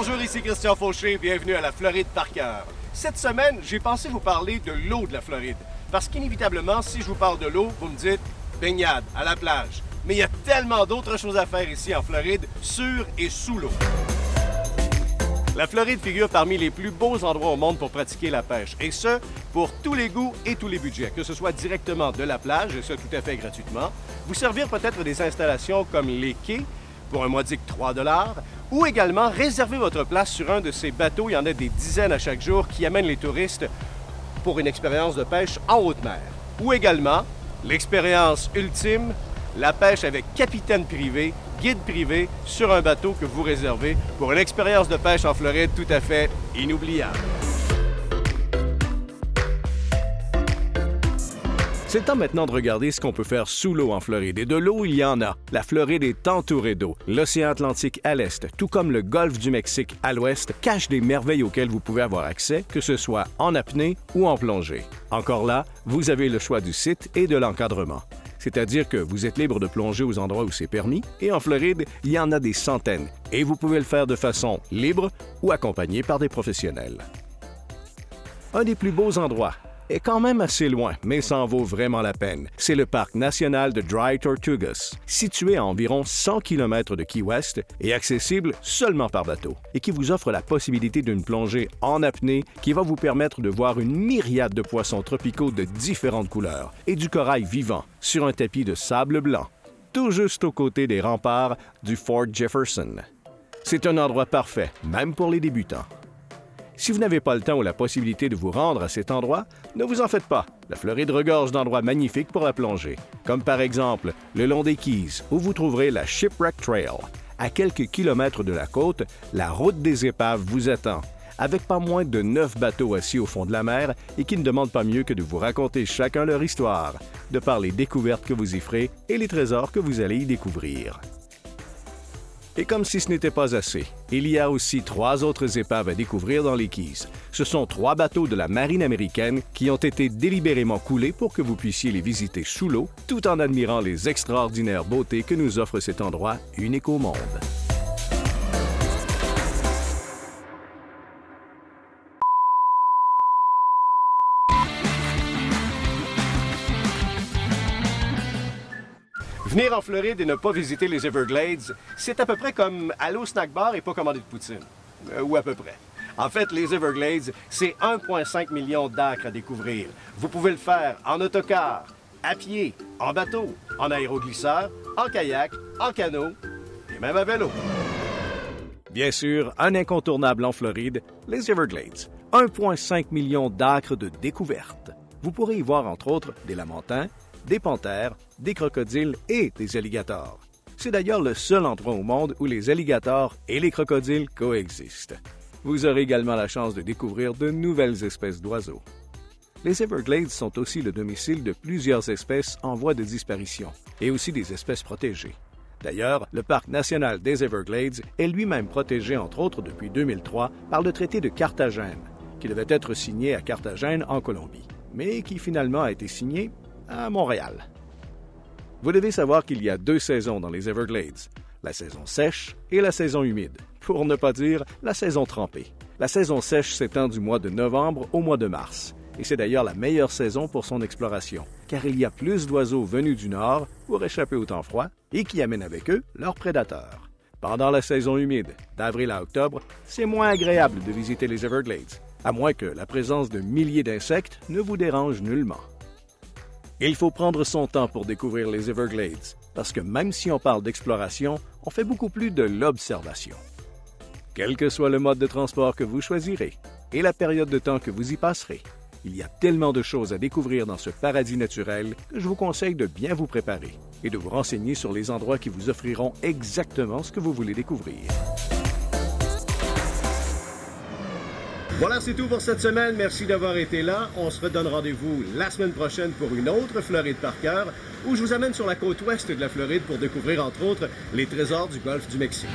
Bonjour, ici Christian Fauché, bienvenue à la Floride par cœur. Cette semaine, j'ai pensé vous parler de l'eau de la Floride. Parce qu'inévitablement, si je vous parle de l'eau, vous me dites baignade, à la plage. Mais il y a tellement d'autres choses à faire ici en Floride, sur et sous l'eau. La Floride figure parmi les plus beaux endroits au monde pour pratiquer la pêche, et ce, pour tous les goûts et tous les budgets, que ce soit directement de la plage, et ce tout à fait gratuitement, vous servir peut-être des installations comme les quais, pour un modique 3 $, ou également réserver votre place sur un de ces bateaux, il y en a des dizaines à chaque jour, qui amènent les touristes pour une expérience de pêche en haute mer. Ou également, l'expérience ultime, la pêche avec capitaine privé, guide privé, sur un bateau que vous réservez pour une expérience de pêche en Floride tout à fait inoubliable. C'est le temps maintenant de regarder ce qu'on peut faire sous l'eau en Floride. Et de l'eau, il y en a. La Floride est entourée d'eau. L'océan Atlantique à l'est, tout comme le golfe du Mexique à l'ouest, cache des merveilles auxquelles vous pouvez avoir accès, que ce soit en apnée ou en plongée. Encore là, vous avez le choix du site et de l'encadrement. C'est-à-dire que vous êtes libre de plonger aux endroits où c'est permis, et en Floride, il y en a des centaines, et vous pouvez le faire de façon libre ou accompagné par des professionnels. Un des plus beaux endroits est quand même assez loin, mais ça en vaut vraiment la peine. C'est le parc national de Dry Tortugas, situé à environ 100 km de Key West et accessible seulement par bateau, et qui vous offre la possibilité d'une plongée en apnée qui va vous permettre de voir une myriade de poissons tropicaux de différentes couleurs et du corail vivant sur un tapis de sable blanc, tout juste aux côtés des remparts du Fort Jefferson. C'est un endroit parfait, même pour les débutants. Si vous n'avez pas le temps ou la possibilité de vous rendre à cet endroit, ne vous en faites pas. La Floride regorge d'endroits magnifiques pour la plongée, comme par exemple le long des Keys, où vous trouverez la Shipwreck Trail. À quelques kilomètres de la côte, la route des épaves vous attend, avec pas moins de 9 bateaux assis au fond de la mer et qui ne demandent pas mieux que de vous raconter chacun leur histoire, de par les découvertes que vous y ferez et les trésors que vous allez y découvrir. Et comme si ce n'était pas assez, il y a aussi 3 autres épaves à découvrir dans les Keys. Ce sont 3 bateaux de la marine américaine qui ont été délibérément coulés pour que vous puissiez les visiter sous l'eau, tout en admirant les extraordinaires beautés que nous offre cet endroit unique au monde. Venir en Floride et ne pas visiter les Everglades, c'est à peu près comme aller au snack bar et pas commander de poutine. Ou à peu près. En fait, les Everglades, c'est 1,5 million d'acres à découvrir. Vous pouvez le faire en autocar, à pied, en bateau, en aéroglisseur, en kayak, en canot et même à vélo. Bien sûr, un incontournable en Floride, les Everglades. 1,5 million d'acres de découvertes. Vous pourrez y voir entre autres des lamantins, des panthères, des crocodiles et des alligators. C'est d'ailleurs le seul endroit au monde où les alligators et les crocodiles coexistent. Vous aurez également la chance de découvrir de nouvelles espèces d'oiseaux. Les Everglades sont aussi le domicile de plusieurs espèces en voie de disparition et aussi des espèces protégées. D'ailleurs, le Parc national des Everglades est lui-même protégé entre autres depuis 2003 par le traité de Carthagène, qui devait être signé à Carthagène en Colombie, mais qui finalement a été signé à Montréal. Vous devez savoir qu'il y a 2 saisons dans les Everglades, la saison sèche et la saison humide, pour ne pas dire la saison trempée. La saison sèche s'étend du mois de novembre au mois de mars, et c'est d'ailleurs la meilleure saison pour son exploration, car il y a plus d'oiseaux venus du nord pour échapper au temps froid et qui amènent avec eux leurs prédateurs. Pendant la saison humide, d'avril à octobre, c'est moins agréable de visiter les Everglades, à moins que la présence de milliers d'insectes ne vous dérange nullement. Il faut prendre son temps pour découvrir les Everglades, parce que même si on parle d'exploration, on fait beaucoup plus de l'observation. Quel que soit le mode de transport que vous choisirez et la période de temps que vous y passerez, il y a tellement de choses à découvrir dans ce paradis naturel que je vous conseille de bien vous préparer et de vous renseigner sur les endroits qui vous offriront exactement ce que vous voulez découvrir. Voilà, c'est tout pour cette semaine. Merci d'avoir été là. On se redonne rendez-vous la semaine prochaine pour une autre Floride par cœur, où je vous amène sur la côte ouest de la Floride pour découvrir, entre autres, les trésors du golfe du Mexique.